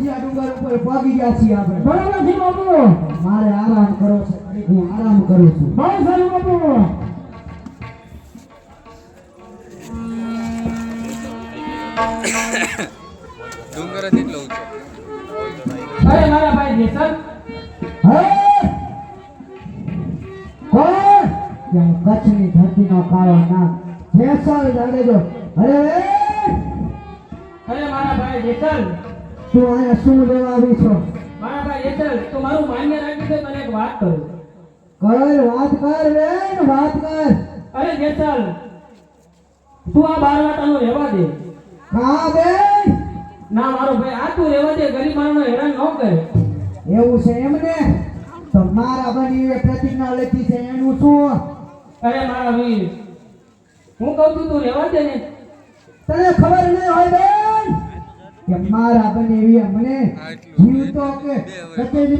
બીજા ડુંગર ઉપર પગી ગયા છીએ આપણે. બરાબર છે બાપુ. મારે આરામ કરો છે. હું આરામ કરું છું. બહુ સારું બાપુ. ડુંગર જ એટલો ઊંચો. અરે મારા ભાઈ જેસલ. હે કોણ? ત્યાં કચ્છની ધરતીનો કાળો નાગ જેસલ જાડેજો. અરે અરે મારા ભાઈ જેસલ. તું અહીંયા શું લેવા આવી છો? મારા ભાઈ જેસલ તું મારું માન્ય રાખી દે તને એક વાત કરું. વાત કર બેન, વાત કર. અરે જેસલ તું આ બારવાટાનો રહેવા દે. કા બેન? ના મારો ભાઈ આ તું રહેવા દે, ગરીબ માણસનો હેરાન ન કરે. એવું છે એમને? તો મારા બની પ્રતિજ્ઞા લેતી છે એનું શું? અરે મારા વીર હું કહું છું તું રહેવા દે ને. તને ખબર નહીં હોય બેન કે મારા બની મને જીવતો કે કચેરી